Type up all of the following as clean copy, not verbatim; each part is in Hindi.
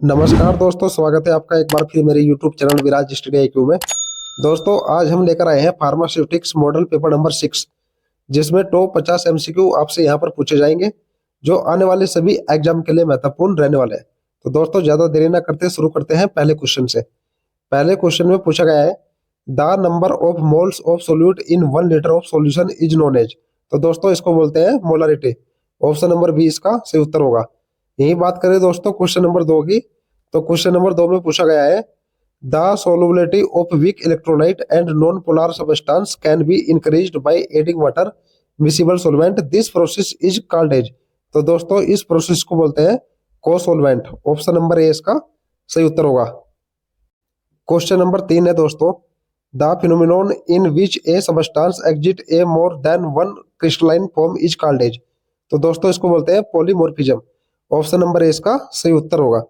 नमस्कार दोस्तों, स्वागत है आपका एक बार फिर मेरे YouTube चैनल विराज स्टडी IQ में। दोस्तों आज हम लेकर आए हैं फार्मास्यूटिक्स मॉडल पेपर नंबर 6, जिसमें टॉप 50 MCQ आपसे यहाँ पर पूछे जाएंगे जो आने वाले सभी एग्जाम के लिए महत्वपूर्ण रहने वाले हैं। तो दोस्तों ज्यादा देरी ना करते शुरू करते हैं पहले क्वेश्चन से। पहले क्वेश्चन में पूछा गया है the number of moles of solute in 1 litre of solution is known as. तो दोस्तों इसको बोलते हैं मोलरिटी। ऑप्शन नंबर बी इसका सही उत्तर होगा। यही बात करें दोस्तों क्वेश्चन नंबर 2 की, तो क्वेश्चन नंबर 2 में पूछा गया है the solubility of weak electrolyte and non polar substance can be increased by adding water miscible solvent, this process is called as. तो दोस्तों इस प्रोसेस को बोलते हैं को-सॉल्वेंट। ऑप्शन नंबर ए इसका सही उत्तर होगा। क्वेश्चन नंबर 3 है दोस्तों the phenomenon in which a substance exit a more than one crystalline form is called as. तो दोस्तों इसको बोलते हैं पॉलीमॉर्फिज्म। ऑप्शन नंबर ए इसका सही उत्तर होगा।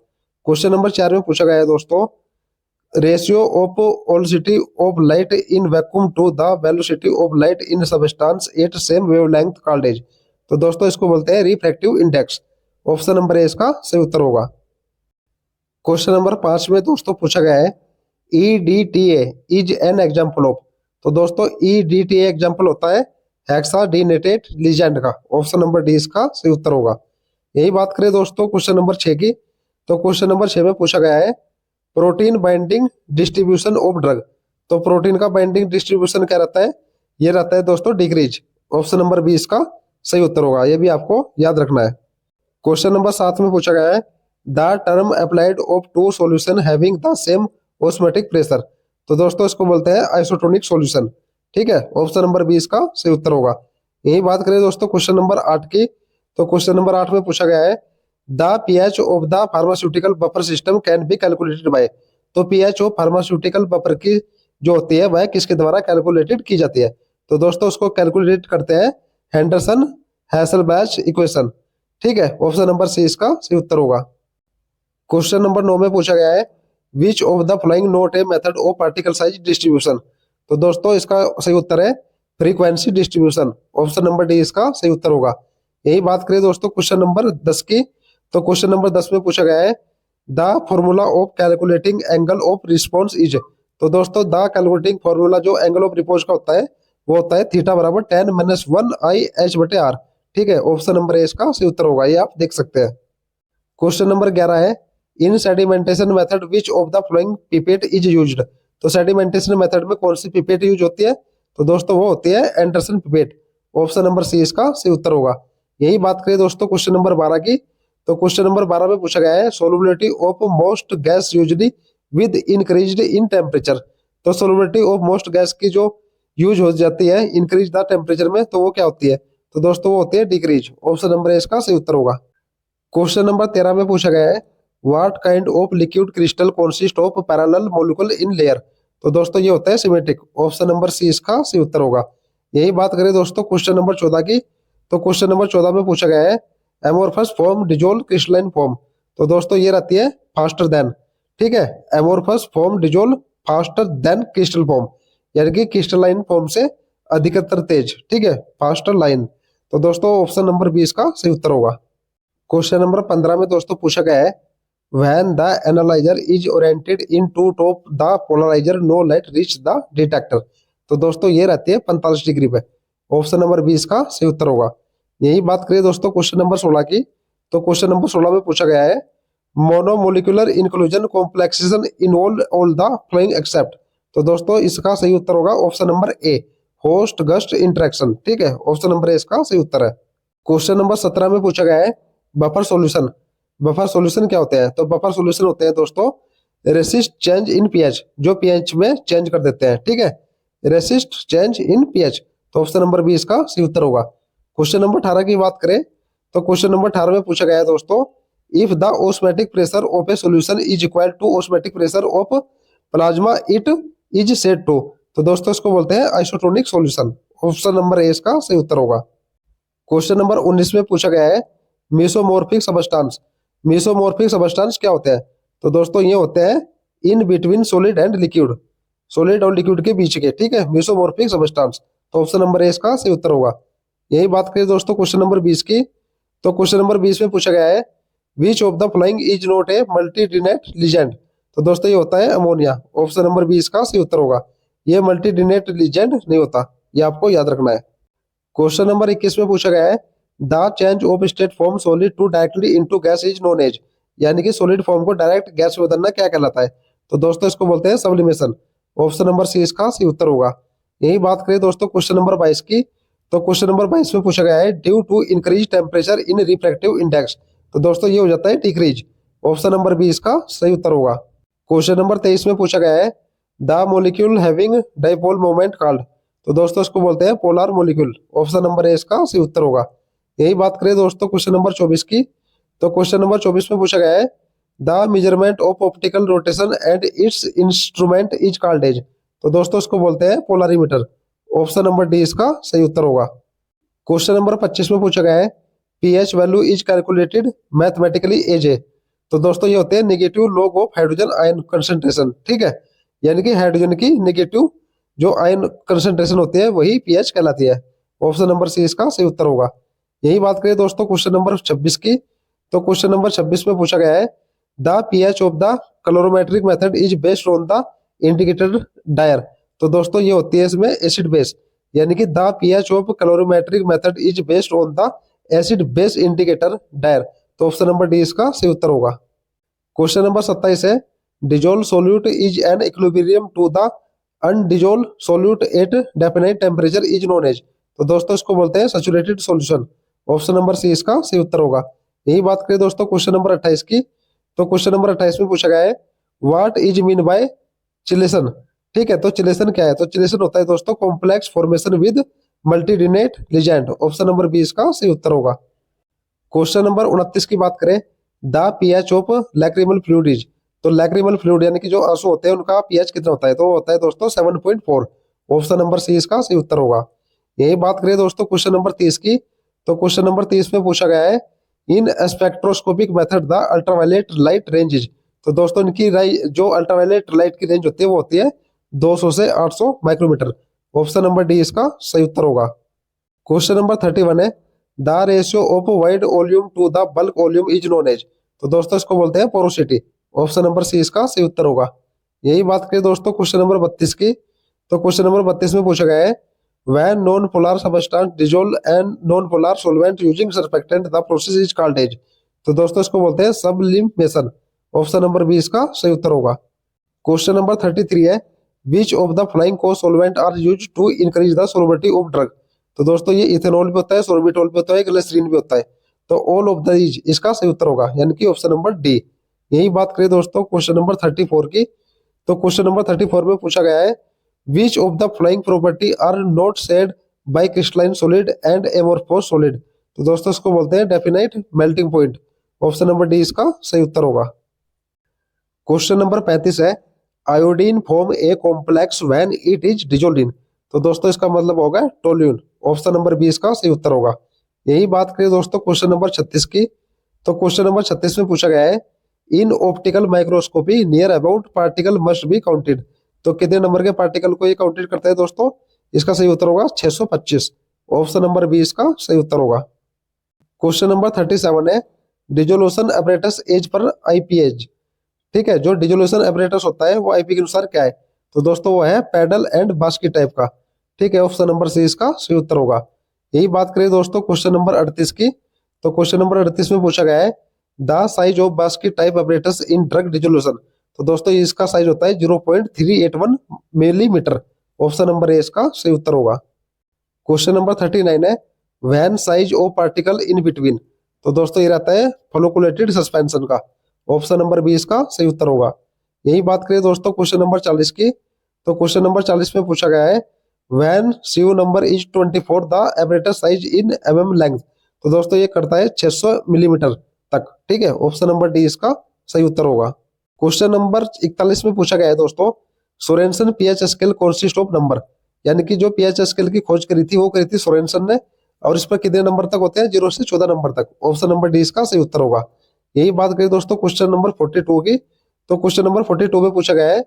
क्वेश्चन नंबर 4 में पूछा गया है दोस्तों ratio of velocity of light in vacuum to the velocity of light in substance at same wavelength called as. तो दोस्तों इसको बोलते हैं refractive index. Option number A इसका सही उत्तर होगा। क्वेश्चन नंबर 5 में दोस्तों पूछा गया है EDTA is an example of. तो दोस्तों EDTA एग्जाम्पल होता है हेक्साडीनेटेड लिगैंड का। ऑप्शन नंबर डी इसका सही उत्तर होगा। यही बात करें दोस्तों क्वेश्चन नंबर 6 की, तो क्वेश्चन नंबर 6 में पूछा गया है protein binding distribution of drug. तो प्रोटीन का बाइंडिंग डिस्ट्रीब्यूशन क्या रहता है? ये रहता है दोस्तों डिक्रीज। ऑप्शन नंबर बी इसका सही उत्तर होगा। ये भी आपको याद रखना है। क्वेश्चन नंबर 7 में पूछा गया है the term applied of to solution having the same osmotic pressure. तो दोस्तों इसको बोलते हैं आइसोटोनिक सॉल्यूशन। ठीक है, ऑप्शन नंबर बी इसका सही उत्तर होगा। यही बात करें दोस्तों क्वेश्चन नंबर 8 की, तो क्वेश्चन नंबर 8 में पूछा गया है the pH of the pharmaceutical buffer system can be calculated by. तो पीएच ऑफ फार्मास्यूटिकल बफर की जो होती है वह किसके द्वारा कैलकुलेटेड की जाती है? तो दोस्तों उसको कैलकुलेट करते हैं हेंडरसन हैसलबैच इक्वेशन। ठीक है, ऑप्शन नंबर सी इसका सही उत्तर होगा। क्वेश्चन नंबर 9 में पूछा गया है which of the following not a method of particle size distribution. तो दोस्तों इसका सही उत्तर है frequency distribution. Option number D इसका सही उत्तर होगा। यही बात करें दोस्तों क्वेश्चन नंबर 10 की, तो क्वेश्चन नंबर 10 में पूछा गया है the formula of calculating angle of response is. तो दोस्तों द कैलकुलेटिंग फॉर्मूला जो एंगल ऑफ रिस्पॉन्स का होता है वो होता है थीटा बराबर tan - 1 IH/r। ठीक है, ऑप्शन नंबर ए इसका सही उत्तर होगा। ये आप देख सकते हैं। क्वेश्चन नंबर 11 है in sedimentation method which of the flowing pipette is used. तो सेडिमेंटेशन मेथड में कौन सी पिपेट यूज होती है? तो दोस्तों वो होती है Andersen pipette. Option number C इसका सही उत्तर होगा। यही बात करें दोस्तों क्वेश्चन नंबर 12 की, तो क्वेश्चन नंबर 12 में पूछा गया है solubility of most gas usually with increased in temperature. तो सोलबिलिटी ऑफ मोस्ट गैस की जो यूज हो जाती है इंक्रीज द टेम्परेचर में, तो वो क्या होती है? तो दोस्तों वो होती है डिक्रीज। ऑप्शन नंबर ए इसका सही उत्तर होगा। क्वेश्चन नंबर 13 में पूछा गया है what kind of liquid crystal consist of parallel molecule in layer. तो दोस्तों ये होता है सिमेट्रिक। ऑप्शन नंबर सी इसका सही उत्तर होगा। यही बात करें दोस्तों क्वेश्चन नंबर 14 की, तो क्वेश्चन नंबर 14 में पूछा गया है amorphous form dissolve crystalline form. तो दोस्तों ये रहती है फास्टर देन। ठीक है, amorphous form dissolve faster than crystal form, यानी कि क्रिस्टलाइन फॉर्म से अधिकतर तेज। ठीक है, फास्टर लाइन। तो दोस्तों ऑप्शन नंबर बी इसका सही उत्तर होगा। क्वेश्चन नंबर 15 में दोस्तों पूछा गया है when the analyzer is oriented into top the polarizer no light reach the detector। तो दोस्तों ये रहती है 45 डिग्री पे। ऑप्शन नंबर बी इसका सही उत्तर होगा। यही बात करें दोस्तों क्वेश्चन नंबर 16 की, तो क्वेश्चन नंबर 16 में पूछा गया है monomolecular inclusion complexation involve all the following except. तो दोस्तों इसका सही उत्तर होगा option number A host guest interaction. ठीक है, ऑप्शन नंबर ए इसका सही उत्तर है। क्वेश्चन नंबर 17 में पूछा गया है बफर सॉल्यूशन। बफर सॉल्यूशन क्या होते हैं? तो बफर सॉल्यूशन होते हैं दोस्तों रेसिस्ट चेंज इन पीएच, जो पीएच में चेंज कर देते हैं। ठीक है, रेसिस्ट चेंज इन पीएच। तो ऑप्शन नंबर बी इसका सही उत्तर होगा। क्वेश्चन नंबर 18 की बात करें, तो क्वेश्चन नंबर 18 में पूछा गया है दोस्तों if the osmotic pressure of a solution is equal to osmotic pressure of plasma it is said to. तो दोस्तों इसको बोलते हैं isotonic solution. Option number A इसका सही उत्तर होगा। क्वेश्चन नंबर 19 में पूछा गया है मेसोमॉर्फिक सबस्टेंस। मेसोमॉर्फिक सबस्टेंस क्या होते हैं? तो दोस्तों ये होते हैं in between solid and liquid, solid और लिक्विड के बीच के। ठीक है, मेसोमॉर्फिक सबस्टेंस। तो ऑप्शन नंबर ए इसका सही उत्तर होगा। यही बात करें दोस्तों क्वेश्चन नंबर 20 की, तो क्वेश्चन नंबर 20 में पूछा गया है which of the following is not a multidentate ligand. तो दोस्तों ये होता है अमोनिया। ऑप्शन नंबर बी इसका सही उत्तर होगा। ये मल्टीडिनेट लीजेंड नहीं होता, ये आपको याद रखना है। क्वेश्चन नंबर 21 में पूछा गया है the change of state form solid to directly into gas is known as. यानी कि सॉलिड फॉर्म को डायरेक्ट गैस में बदलना क्या कहलाता है। तो दोस्तों इसको बोलते हैं सब्लिमेशन। ऑप्शन नंबर सी इसका सही उत्तर होगा। यही बात करें दोस्तों क्वेश्चन नंबर 22 की, तो क्वेश्चन नंबर 22 में पूछा गया है due to increase temperature in refractive index. तो दोस्तों ये हो जाता है डिक्रीज। ऑप्शन नंबर बी इसका सही उत्तर होगा। क्वेश्चन नंबर 23 में पूछा गया है the molecule having dipole moment called. तो दोस्तों इसको बोलते हैं polar molecule. Option number A इसका सही उत्तर होगा। यही बात करें दोस्तों क्वेश्चन नंबर 24 की, तो क्वेश्चन नंबर 24 में पूछा गया है the measurement of optical rotation and its instrument is called as. तो दोस्तों इसको बोलते हैं पोलरीमीटर। ऑप्शन नंबर डी इसका सही उत्तर होगा। क्वेश्चन नंबर 25 में पूछा गया है pH value is calculated mathematically as a. तो दोस्तों ये होते हैं negative log of hydrogen ion concentration. ठीक है, यानी कि हाइड्रोजन की नेगेटिव जो आयन कंसंट्रेशन होती है वही पीएच कहलाती है। ऑप्शन नंबर सी इसका सही उत्तर होगा। यही बात करें दोस्तों क्वेश्चन नंबर 26 की, तो क्वेश्चन नंबर 26 में पूछा गया है the pH of the calorimetric method is based on the indicator dyer. तो दोस्तों ये होती है इसमें एसिड बेस, यानी कि the pH of calorimetric method is based on the acid base indicator dyer. तो ऑप्शन नंबर डी इसका सही उत्तर होगा। क्वेश्चन नंबर 27 है dissolve solute is an equilibrium to the undissolve solute at definite temperature is known as. तो दोस्तों इसको बोलते हैं saturated solution. Option number C इसका सही उत्तर होगा। यही बात करें दोस्तों क्वेश्चन नंबर 28 की, तो क्वेश्चन नंबर 28 में पूछा गया है what is mean by chelation. ठीक है, तो चिलेशन क्या है। तो चिलेशन होता है दोस्तों complex formation with multidentate ligand. Option number B इसका सही उत्तर होगा। क्वेश्चन नंबर 29 की बात करें the pH of lacrimal fluid is. तो लैक्रिमल फ्लूइड यानी कि जो आंसू होते हैं उनका पीएच कितना होता है, तो वो होता है दोस्तों 7.4। ऑप्शन नंबर सी इसका सही उत्तर होगा। यही बात करें दोस्तों क्वेश्चन नंबर 30 की, तो क्वेश्चन नंबर 30 में पूछा गया है in spectroscopic method the ultraviolet light range is. तो दोस्तों इनकी जो अल्ट्रावायलेट लाइट की रेंज होती है वो होती है 200 से 800 माइक्रोमीटर। ऑप्शन नंबर डी इसका सही उत्तर होगा। क्वेश्चन नंबर 31 है the ratio of void volume to the bulk volume is known as. तो दोस्तों इसको बोलते हैं पोरोसिटी। ऑप्शन नंबर सी इसका सही उत्तर होगा। यही बात करें दोस्तों क्वेश्चन नंबर 32 की, तो क्वेश्चन नंबर 32 में पूछा गया है when non polar substance dissolve and non polar solvent using surfactant the process is called as। तो दोस्तों इसको बोलते हैं सबलिमेशन। ऑप्शन नंबर बी इसका सही उत्तर होगा। क्वेश्चन नंबर 33 है which of the following co solvent are used to increase the solubility of drug। तो दोस्तों ये इथेनॉल भी होता है, सोर्बिटॉल भी होता है, ग्लिसरीन भी होता है। तो ऑल ऑफ दीज इसका सही उत्तर होगा, यानी कि ऑप्शन नंबर डी। यही बात करें दोस्तों क्वेश्चन नंबर 34 की, तो क्वेश्चन नंबर 34 में पूछा गया है which of the following property are not shared by crystalline solid and amorphous solid। तो दोस्तों इसको बोलते हैं definite melting point. Option number D इसका सही उत्तर होगा। क्वेश्चन नंबर 35 है iodine form a complex when it is dissolved in. तो दोस्तों इसका मतलब होगा टोल्यून। ऑप्शन नंबर बी इसका सही उत्तर होगा। यही बात करें दोस्तों क्वेश्चन नंबर 36 की, तो क्वेश्चन नंबर 36 में पूछा गया है in optical microscopy near about particle must be counted. तो कितने नंबर के पार्टिकल को ये काउंटेड करता है दोस्तों, इसका सही उत्तर होगा 625। ऑप्शन नंबर बी इसका सही उत्तर होगा। क्वेश्चन नंबर 37 है डिजोल्यूशन एपरेटस एज पर आईपीएज। ठीक है, जो डिजोल्यूशन एपरेटस होता है वो आईपी के अनुसार क्या है, तो दोस्तों वो है पैडल एंड बास्केट टाइप का। ठीक है, ऑप्शन नंबर सी इसका सही उत्तर होगा। यही बात करें दोस्तों क्वेश्चन नंबर 38 की, तो क्वेश्चन नंबर 38 में पूछा गया है the size of basket type apparatus in drug dissolution. तो दोस्तों इसका साइज होता है 0.381 मिलीमीटर। ऑप्शन नंबर ए इसका सही उत्तर होगा। क्वेश्चन नंबर 39 है when size of particle in between. तो दोस्तों ये रहता है फ्लोकुलेटेड सस्पेंशन का। ऑप्शन नंबर बी इसका सही उत्तर होगा। यही बात करें दोस्तों क्वेश्चन नंबर 40 की, तो क्वेश्चन नंबर 40 में पूछा गया है when CU number is 24 the apparatus size in MM length. तो दोस्तों ये करता है 600 मिलीमीटर तक। ठीक है, ऑप्शन नंबर डी इसका सही उत्तर होगा। क्वेश्चन नंबर 41 में पूछा गया है दोस्तों Sorensen pH scale consist of number. यानी कि जो पीएच स्केल की खोज करी थी वो करी थी सोरेनसन ने, और इस पर कितने नंबर तक होते हैं, 0 से 14 नंबर तक। ऑप्शन नंबर डी इसका सही उत्तर होगा। यही बात करें दोस्तों क्वेश्चन नंबर 42 की, तो क्वेश्चन नंबर 42 में पूछा गया है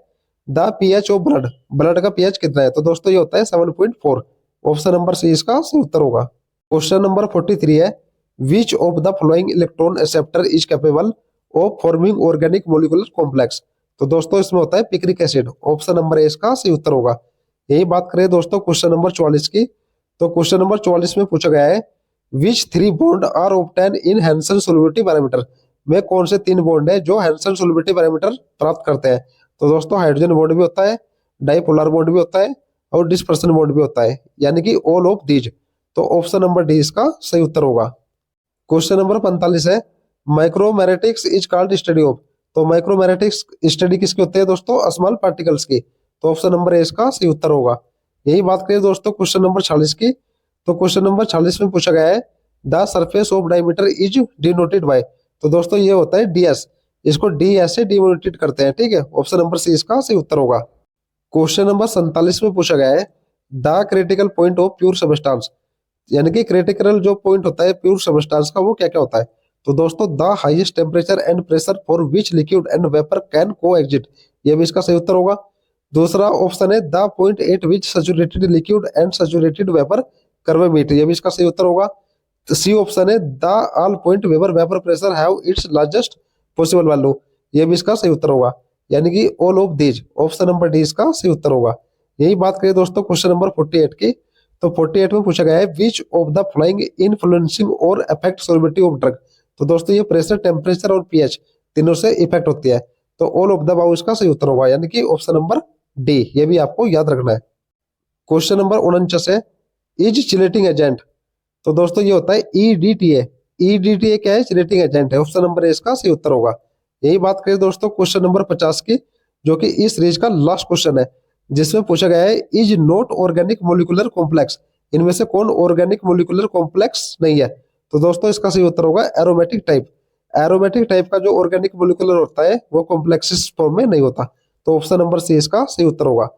the pH of blood. Blood का पीएच कितना है, तो दोस्तों ये होता है 7.4। ऑप्शन नंबर सी इसका सही उत्तर होगा। क्वेश्चन नंबर 43 है which of the following electron acceptor is capable of forming organic molecular complex. तो दोस्तों इसमें होता है picric acid. Option number A इसका सही उत्तर होगा। यही बात करें दोस्तों क्वेश्चन नंबर 44 की, तो क्वेश्चन नंबर 44 में पूछा गया है which 3 bond are obtain in Hansen solubility parameter, में कौन से 3 बॉन्ड है जो हैंसन सोलिबिलिटी पैरामीटर प्राप्त करते हैं। तो दोस्तों हाइड्रोजन बॉन्ड भी होता है, डाइपोलर बॉन्ड भी होता है और डिस्पर्सन बॉन्ड भी होता है, यानी कि ऑल ऑफ दीज। तो ऑप्शन नंबर डी इसका सही उत्तर होगा। क्वेश्चन नंबर 45 है माइक्रोमैरेटिक्स इज कॉल्ड स्टडी ऑफ। तो माइक्रोमैरेटिक्स स्टडी किसकी होती है दोस्तों, स्मॉल पार्टिकल्स की। तो ऑप्शन नंबर ए इसका सही उत्तर होगा। यही बात करें दोस्तों क्वेश्चन नंबर 46 की, तो क्वेश्चन नंबर 46 में पूछा गया है the surface of diameter is denoted by. तो दोस्तों ये होता है डीएस, इसको डीएस से डिनोटेड करते हैं, ठीक है। ऑप्शन नंबर सी इसका सही उत्तर होगा। क्वेश्चन नंबर 47 में पूछा गया है the critical point of pure substance, यानी कि क्रिटिकल जो पॉइंट होता है प्योर सबस्टांस का वो क्या क्या होता है। तो दोस्तों the highest temperature and pressure for which liquid and vapour can coexist, ये भी इसका सही उत्तर होगा। दूसरा ऑप्शन है the point at which saturated liquid and saturated vapour curve meet, ये भी इसका सही उत्तर होगा। सी ऑप्शन है the all point vapour vapour pressure have its largest possible value, ये भी इसका सही उत्तर होगा, यानी कि all of these. Option number D इसका सही उत्तर होगा। यही बात करें दोस्तों क्वेश्चन नंबर 48 की, तो 48 में पूछा गया है which of the following influencing और अफेक्ट सॉल्युबिलिटी ऑफ ड्रग। तो दोस्तों ये प्रेशर, टेम्परेचर और पीएच तीनों से इफेक्ट होती है। तो ऑल ऑफ द अबाव इसका सही उत्तर होगा, यानी कि ऑप्शन नंबर डी, ये भी आपको याद रखना है। क्वेश्चन नंबर 49 है इज चिलेटिंग एजेंट। तो दोस्तों ये होता है ईडीटीए। ईडीटीए क्या है, चिलेटिंग एजेंट है। ऑप्शन नंबर ए इसका सही उत्तर होगा। यही बात करें दोस्तों क्वेश्चन नंबर 50 की, जो कि इस सीरीज का लास्ट क्वेश्चन है, जिसमें पूछा गया है is not organic molecular complex, इनमें से कौन ऑर्गेनिक मोलिकुलर कॉम्प्लेक्स नहीं है। तो दोस्तों इसका सही उत्तर होगा एरोमेटिक टाइप। एरोमेटिक टाइप का जो ऑर्गेनिक मोलिकुलर होता है वो कॉम्प्लेक्सिस फॉर्म में नहीं होता। तो ऑप्शन नंबर सी इसका सही उत्तर होगा।